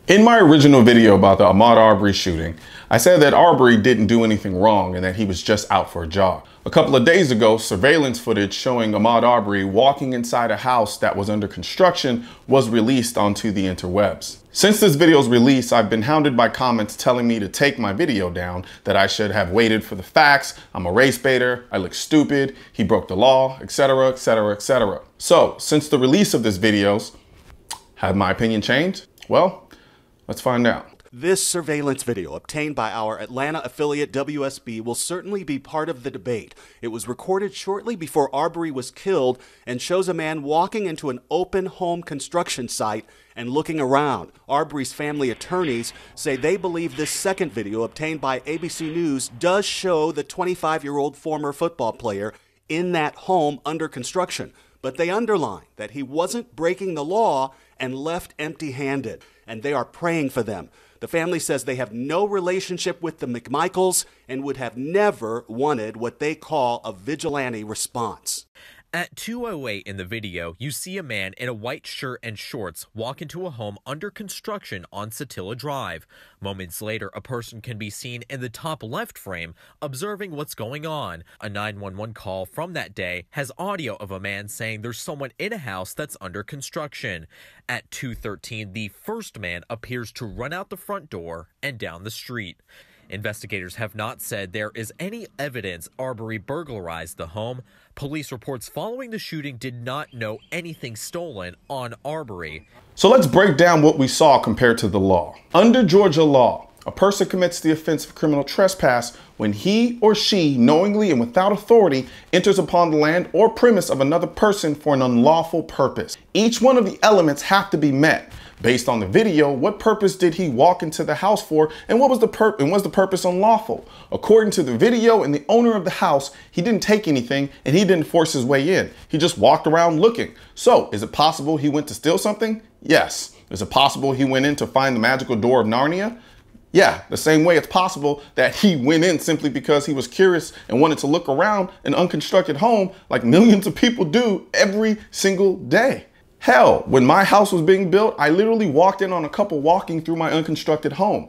In my original video about the Ahmaud Arbery shooting, I said that Arbery didn't do anything wrong and that he was just out for a jog. A couple of days ago, surveillance footage showing Ahmaud Arbery walking inside a house that was under construction was released onto the interwebs. Since this video's release, I've been hounded by comments telling me to take my video down, that I should have waited for the facts, I'm a race baiter, I look stupid, he broke the law, etc., etc., etc. So, since the release of this video, have my opinion changed? Well, let's find out. This surveillance video obtained by our Atlanta affiliate WSB will certainly be part of the debate. It was recorded shortly before Arbery was killed and shows a man walking into an open home construction site and looking around. Arbery's family attorneys say they believe this second video obtained by ABC News does show the 25-year-old former football player in that home under construction. But they underline that he wasn't breaking the law and left empty-handed, and they are praying for them. The family says they have no relationship with the McMichaels and would have never wanted what they call a vigilante response. At 2:08 in the video, you see a man in a white shirt and shorts walk into a home under construction on Satilla Drive. Moments later, a person can be seen in the top left frame observing what's going on. A 911 call from that day has audio of a man saying there's someone in a house that's under construction. At 2:13, the first man appears to run out the front door and down the street. Investigators have not said there is any evidence Arbery burglarized the home. Police reports following the shooting did not know anything stolen on Arbery. So let's break down what we saw compared to the law. Under Georgia law, a person commits the offense of criminal trespass when he or she knowingly and without authority enters upon the land or premise of another person for an unlawful purpose. Each one of the elements have to be met. Based on the video, what purpose did he walk into the house for, and was the purpose unlawful? According to the video and the owner of the house, he didn't take anything and he didn't force his way in. He just walked around looking. So, is it possible he went to steal something? Yes. Is it possible he went in to find the magical door of Narnia? Yeah, the same way it's possible that he went in simply because he was curious and wanted to look around an unconstructed home like millions of people do every single day. Hell, when my house was being built, I literally walked in on a couple walking through my unconstructed home.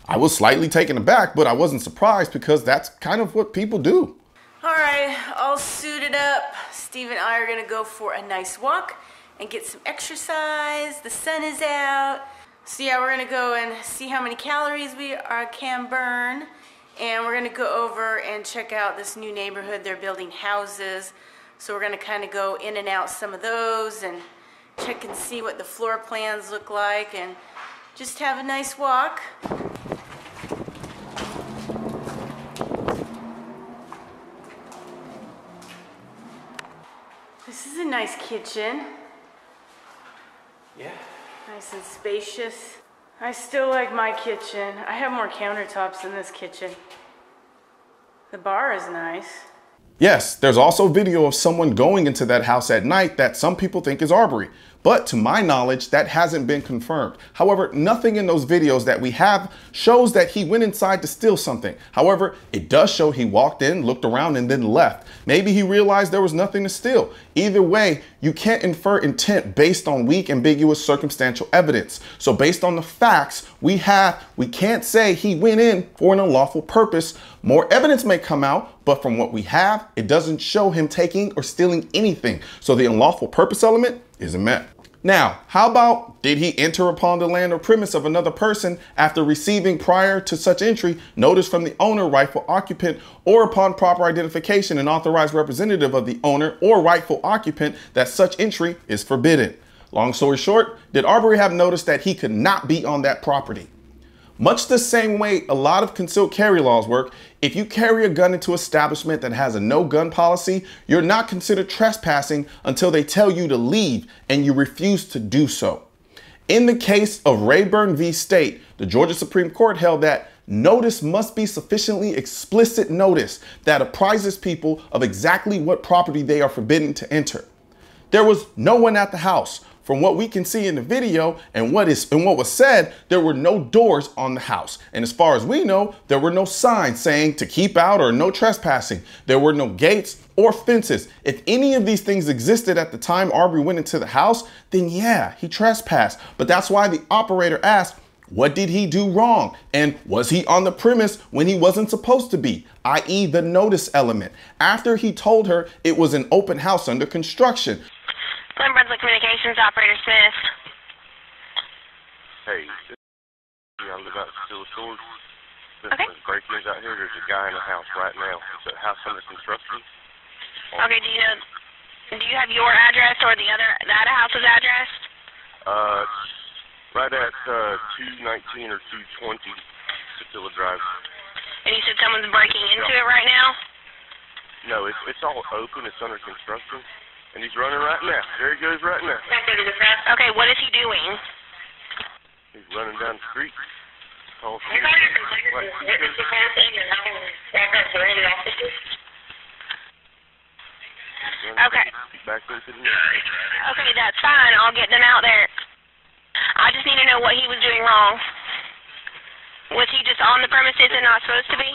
I was slightly taken aback, but I wasn't surprised because that's kind of what people do. All right, all suited up. Steve and I are gonna go for a nice walk and get some exercise. The sun is out. So yeah, we're gonna go and see how many calories we can burn. And we're gonna go over and check out this new neighborhood. They're building houses. So we're gonna kind of go in and out some of those and check and see what the floor plans look like and just have a nice walk. This is a nice kitchen. Yeah. Nice and spacious. I still like my kitchen. I have more countertops in this kitchen. The bar is nice. Yes, there's also video of someone going into that house at night that some people think is Arbery. But to my knowledge, that hasn't been confirmed. However, nothing in those videos that we have shows that he went inside to steal something. However, it does show he walked in, looked around, and then left. Maybe he realized there was nothing to steal. Either way, you can't infer intent based on weak, ambiguous circumstantial evidence. So based on the facts we can't say he went in for an unlawful purpose. More evidence may come out, but from what we have, it doesn't show him taking or stealing anything. So the unlawful purpose element isn't met. Now, how about, did he enter upon the land or premise of another person after receiving, prior to such entry, notice from the owner, rightful occupant, or upon proper identification and authorized representative of the owner or rightful occupant that such entry is forbidden? Long story short, did Arbery have notice that he could not be on that property? Much the same way a lot of concealed carry laws work, if you carry a gun into an establishment that has a no gun policy, you're not considered trespassing until they tell you to leave and you refuse to do so. In the case of Rayburn v. State, the Georgia Supreme Court held that notice must be sufficiently explicit notice that apprises people of exactly what property they are forbidden to enter. There was no one at the house. From what we can see in the video and what was said, there were no doors on the house. And as far as we know, there were no signs saying to keep out or no trespassing. There were no gates or fences. If any of these things existed at the time Arbery went into the house, then yeah, he trespassed. But that's why the operator asked, What did he do wrong? And was he on the premise when he wasn't supposed to be, i.e. the notice element, after he told her it was an open house under construction? Glen Brunswick Communications, Operator Smith. Hey, I live out still stores. Okay. There's break-ins out here. There's a guy in the house right now. It's a house under construction. Okay, do you have your address or that house's address? Right at 219 or 220 Satilla Drive. And you said someone's breaking into it right now? No, it's all open. It's under construction. And he's running right now. There he goes right now. Okay, what is he doing? He's running down the street. Okay, Back into the okay, that's fine. I'll get them out there. I just need to know what he was doing wrong. Was he just on the premises and not supposed to be?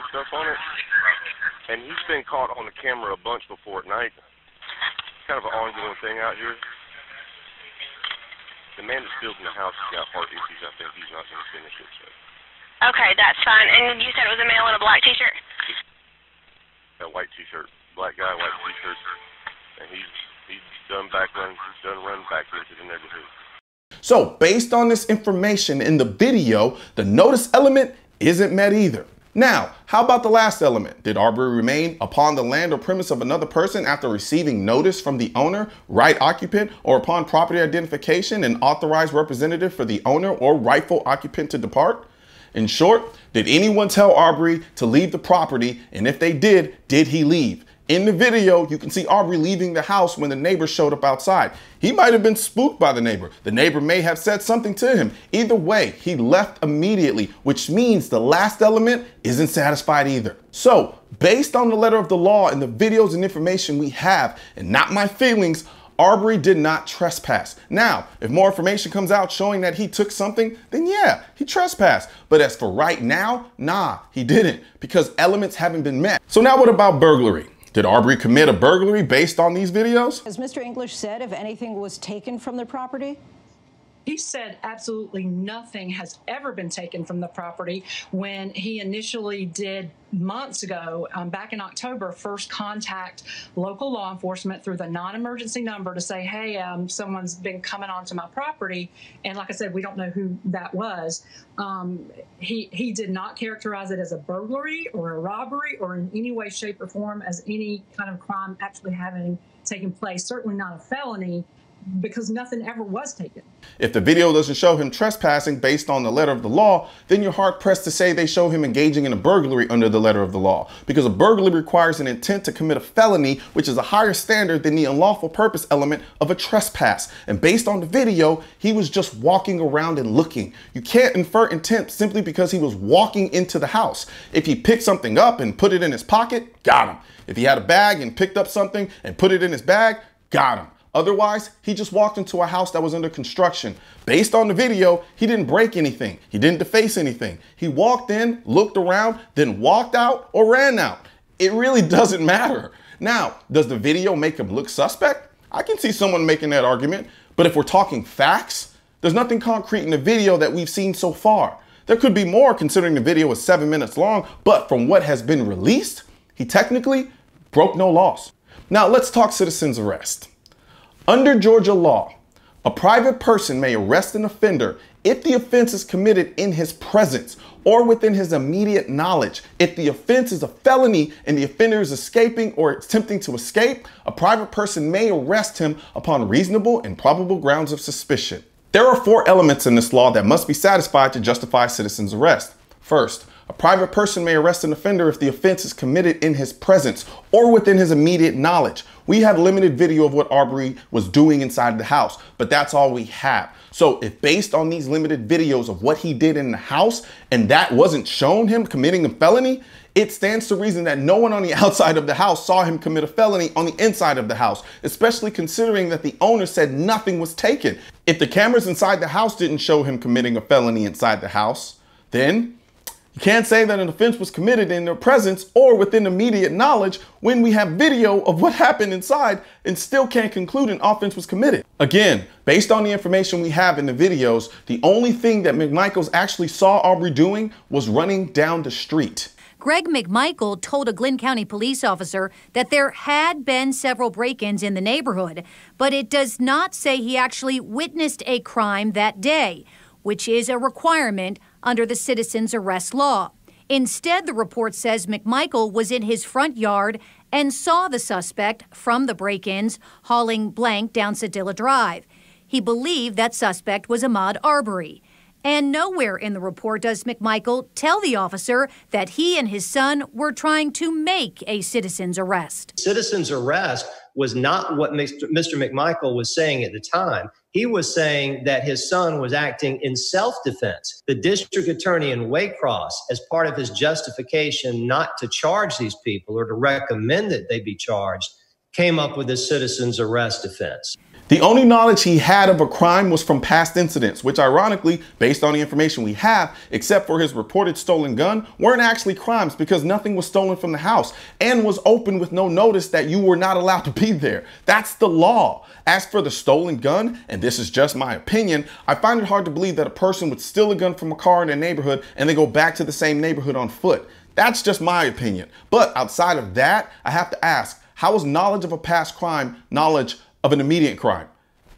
Stuff on it, and he's been caught on the camera a bunch before at night. It's kind of an ongoing thing out here. The man that's building the house has got heart issues. I think he's not going to finish it. So. Okay, that's fine. And you said it was a male in a black t-shirt? A white t-shirt, black guy, white t-shirt, and he's done running back into the neighborhood. So based on this information in the video, the notice element isn't met either. Now, how about the last element? Did Arbery remain upon the land or premise of another person after receiving notice from the owner, right occupant, or upon property identification and authorized representative for the owner or rightful occupant to depart? In short, did anyone tell Arbery to leave the property? And if they did he leave? In the video, you can see Arbery leaving the house when the neighbor showed up outside. He might have been spooked by the neighbor. The neighbor may have said something to him. Either way, he left immediately, which means the last element isn't satisfied either. So, based on the letter of the law and the videos and information we have, and not my feelings, Arbery did not trespass. Now, if more information comes out showing that he took something, then yeah, he trespassed. But as for right now, nah, he didn't, because elements haven't been met. So now what about burglary? Did Arbery commit a burglary based on these videos? As Mr. English said, if anything was taken from the property? He said absolutely nothing has ever been taken from the property. When he initially did months ago, back in October, first contact local law enforcement through the non-emergency number to say, hey, someone's been coming onto my property. And like I said, we don't know who that was. He did not characterize it as a burglary or a robbery or in any way, shape, or form as any kind of crime actually having taken place, certainly not a felony, because nothing ever was taken. If the video doesn't show him trespassing based on the letter of the law, then you're hard pressed to say they show him engaging in a burglary under the letter of the law, because a burglary requires an intent to commit a felony, which is a higher standard than the unlawful purpose element of a trespass. And based on the video, he was just walking around and looking. You can't infer intent simply because he was walking into the house. If he picked something up and put it in his pocket, got him. If he had a bag and picked up something and put it in his bag, got him. Otherwise, he just walked into a house that was under construction. Based on the video, he didn't break anything. He didn't deface anything. He walked in, looked around, then walked out or ran out. It really doesn't matter. Now, does the video make him look suspect? I can see someone making that argument, but if we're talking facts, there's nothing concrete in the video that we've seen so far. There could be more considering the video is 7 minutes long, but from what has been released, he technically broke no laws. Now let's talk citizen's arrest. Under Georgia law, a private person may arrest an offender if the offense is committed in his presence or within his immediate knowledge. If the offense is a felony and the offender is escaping or attempting to escape, a private person may arrest him upon reasonable and probable grounds of suspicion. There are 4 elements in this law that must be satisfied to justify citizen's arrest. First, a private person may arrest an offender if the offense is committed in his presence or within his immediate knowledge. We have limited video of what Arbery was doing inside the house, but that's all we have. So if based on these limited videos of what he did in the house and that wasn't shown him committing a felony, it stands to reason that no one on the outside of the house saw him commit a felony on the inside of the house, especially considering that the owner said nothing was taken. If the cameras inside the house didn't show him committing a felony inside the house, then You can't say that an offense was committed in their presence or within immediate knowledge when we have video of what happened inside and still can't conclude an offense was committed. Again, based on the information we have in the videos, the only thing that McMichaels actually saw Arbery doing was running down the street. Greg McMichael told a Glynn County police officer that there had been several break-ins in the neighborhood, but it does not say he actually witnessed a crime that day, which is a requirement under the citizen's arrest law. Instead, the report says McMichael was in his front yard and saw the suspect from the break-ins hauling blank down Sedilla Drive. He believed that suspect was Ahmaud Arbery. And nowhere in the report does McMichael tell the officer that he and his son were trying to make a citizen's arrest. Citizen's arrest was not what Mr. McMichael was saying at the time. He was saying that his son was acting in self-defense. The district attorney in Waycross, as part of his justification not to charge these people or to recommend that they be charged, came up with a citizen's arrest defense. The only knowledge he had of a crime was from past incidents, which ironically, based on the information we have, except for his reported stolen gun, weren't actually crimes because nothing was stolen from the house and was open with no notice that you were not allowed to be there. That's the law. As for the stolen gun, and this is just my opinion, I find it hard to believe that a person would steal a gun from a car in a neighborhood and then go back to the same neighborhood on foot. That's just my opinion. But outside of that, I have to ask, how is knowledge of a past crime knowledge of an immediate crime?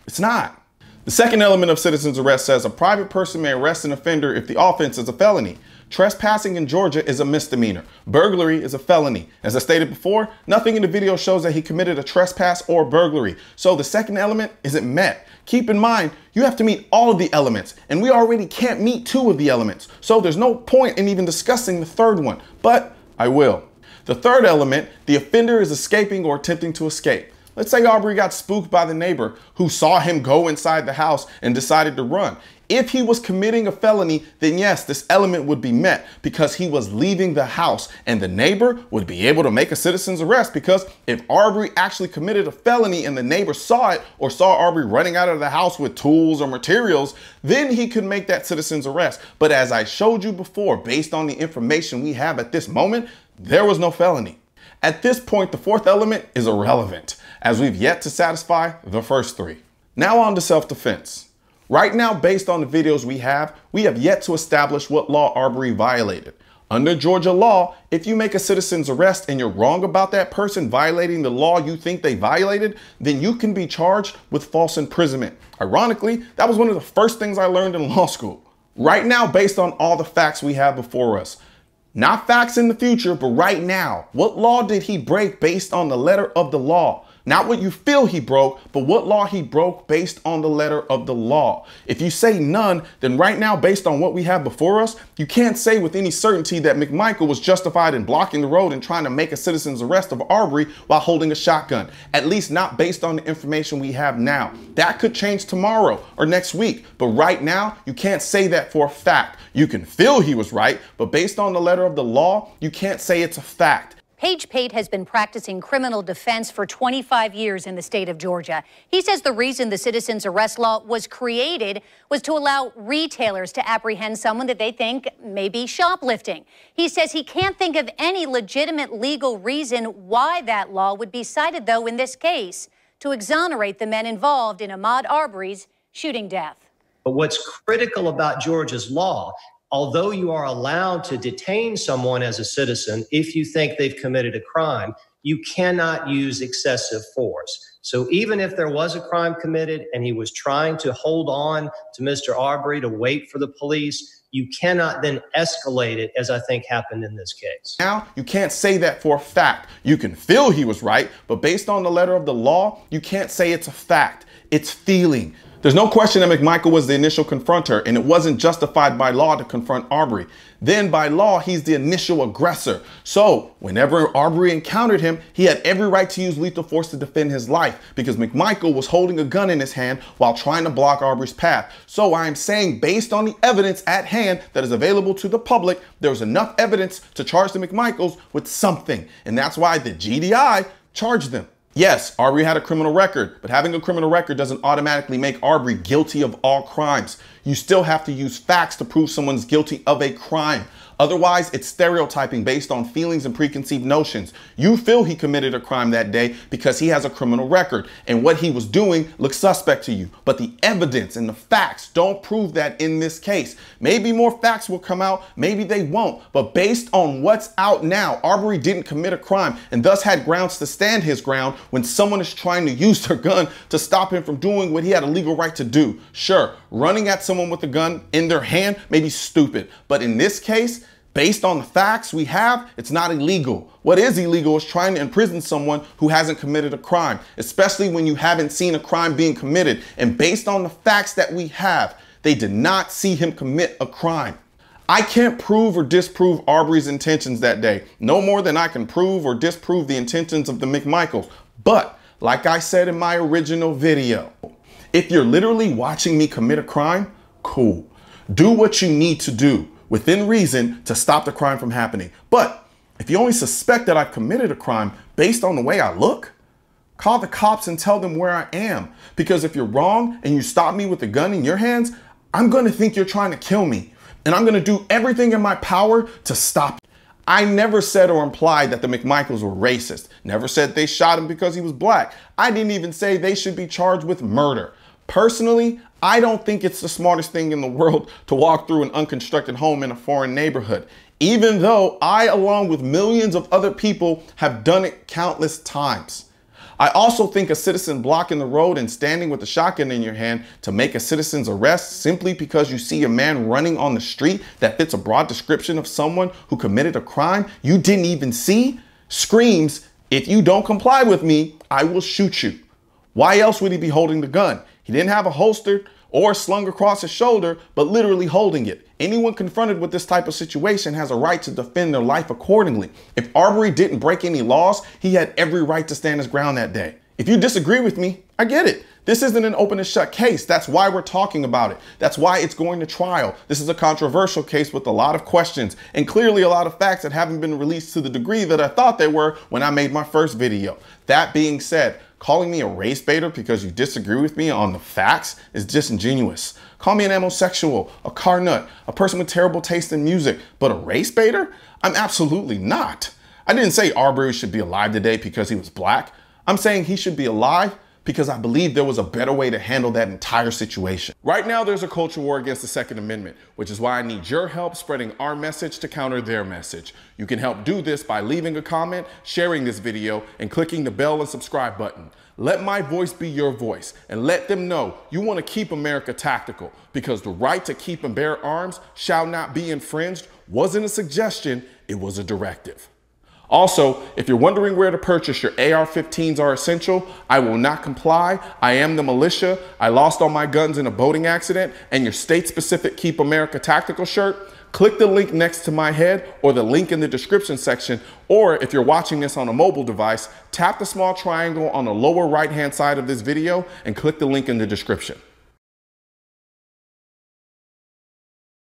It's not. The second element of citizen's arrest says a private person may arrest an offender if the offense is a felony. Trespassing in Georgia is a misdemeanor. Burglary is a felony. As I stated before, nothing in the video shows that he committed a trespass or burglary. So the second element isn't met. Keep in mind, you have to meet all of the elements, and we already can't meet 2 of the elements. So there's no point in even discussing the third one, but I will. The third element, the offender is escaping or attempting to escape. Let's say Arbery got spooked by the neighbor who saw him go inside the house and decided to run. If he was committing a felony, then yes, this element would be met because he was leaving the house, and the neighbor would be able to make a citizen's arrest because if Arbery actually committed a felony and the neighbor saw it or saw Arbery running out of the house with tools or materials, then he could make that citizen's arrest. But as I showed you before, based on the information we have at this moment, there was no felony. At this point, the fourth element is irrelevant, as we've yet to satisfy the first 3. Now on to self-defense. Right now, based on the videos we have yet to establish what law Arbery violated. Under Georgia law, if you make a citizen's arrest and you're wrong about that person violating the law you think they violated, then you can be charged with false imprisonment. Ironically, that was one of the first things I learned in law school. Right now, based on all the facts we have before us, not facts in the future, but right now, what law did he break based on the letter of the law? Not what you feel he broke, but what law he broke based on the letter of the law. If you say none, then right now, based on what we have before us, you can't say with any certainty that McMichael was justified in blocking the road and trying to make a citizen's arrest of Arbery while holding a shotgun. At least not based on the information we have now. That could change tomorrow or next week, but right now, you can't say that for a fact. You can feel he was right, but based on the letter of the law, you can't say it's a fact. Paige Pate has been practicing criminal defense for 25 years in the state of Georgia. He says the reason the citizen's arrest law was created was to allow retailers to apprehend someone that they think may be shoplifting. He says he can't think of any legitimate legal reason why that law would be cited, though, in this case, to exonerate the men involved in Ahmaud Arbery's shooting death. But what's critical about Georgia's law, although you are allowed to detain someone as a citizen if you think they've committed a crime, you cannot use excessive force. So even if there was a crime committed and he was trying to hold on to Mr. Arbery to wait for the police, you cannot then escalate it, as I think happened in this case. Now, you can't say that for a fact. You can feel he was right, but based on the letter of the law, you can't say it's a fact. It's feeling. There's no question that McMichael was the initial confronter, and it wasn't justified by law to confront Arbery. Then by law, he's the initial aggressor. So whenever Arbery encountered him, he had every right to use lethal force to defend his life because McMichael was holding a gun in his hand while trying to block Arbery's path. So I'm saying based on the evidence at hand that is available to the public, there was enough evidence to charge the McMichaels with something. And that's why the GDI charged them. Yes, Arbery had a criminal record, but having a criminal record doesn't automatically make Arbery guilty of all crimes. You still have to use facts to prove someone's guilty of a crime. Otherwise, it's stereotyping based on feelings and preconceived notions. You feel he committed a crime that day because he has a criminal record and what he was doing looks suspect to you. But the evidence and the facts don't prove that in this case. Maybe more facts will come out, maybe they won't. But based on what's out now, Arbery didn't commit a crime and thus had grounds to stand his ground when someone is trying to use their gun to stop him from doing what he had a legal right to do. Sure, running at someone with a gun in their hand may be stupid, but in this case, based on the facts we have, it's not illegal. What is illegal is trying to imprison someone who hasn't committed a crime, especially when you haven't seen a crime being committed. And based on the facts that we have, they did not see him commit a crime. I can't prove or disprove Arbery's intentions that day, no more than I can prove or disprove the intentions of the McMichaels. But like I said in my original video, if you're literally watching me commit a crime, cool. Do what you need to do within reason to stop the crime from happening. But if you only suspect that I've committed a crime based on the way I look, call the cops and tell them where I am. Because if you're wrong and you stop me with a gun in your hands, I'm going to think you're trying to kill me. And I'm going to do everything in my power to stop you. I never said or implied that the McMichaels were racist. Never said they shot him because he was black. I didn't even say they should be charged with murder. Personally, I don't think it's the smartest thing in the world to walk through an unconstructed home in a foreign neighborhood, even though I, along with millions of other people, have done it countless times. I also think a citizen blocking the road and standing with a shotgun in your hand to make a citizen's arrest simply because you see a man running on the street that fits a broad description of someone who committed a crime you didn't even see screams, if you don't comply with me, I will shoot you. Why else would he be holding the gun? He didn't have a holster or slung across his shoulder, but literally holding it. Anyone confronted with this type of situation has a right to defend their life accordingly. If Arbery didn't break any laws, he had every right to stand his ground that day. If you disagree with me, I get it. This isn't an open and shut case. That's why we're talking about it. That's why it's going to trial. This is a controversial case with a lot of questions and clearly a lot of facts that haven't been released to the degree that I thought they were when I made my first video. That being said, calling me a race baiter because you disagree with me on the facts is disingenuous. Call me an homosexual, a car nut, a person with terrible taste in music, but a race baiter? I'm absolutely not. I didn't say Arbery should be alive today because he was black. I'm saying he should be alive because I believe there was a better way to handle that entire situation. Right now, there's a culture war against the Second Amendment, which is why I need your help spreading our message to counter their message. You can help do this by leaving a comment, sharing this video, and clicking the bell and subscribe button. Let my voice be your voice, and let them know you want to keep America tactical, because the right to keep and bear arms shall not be infringed wasn't a suggestion, it was a directive. Also, if you're wondering where to purchase your AR-15s are essential, I will not comply. I am the militia. I lost all my guns in a boating accident, and your state-specific Keep America Tactical shirt, click the link next to my head or the link in the description section. Or if you're watching this on a mobile device, tap the small triangle on the lower right-hand side of this video and click the link in the description.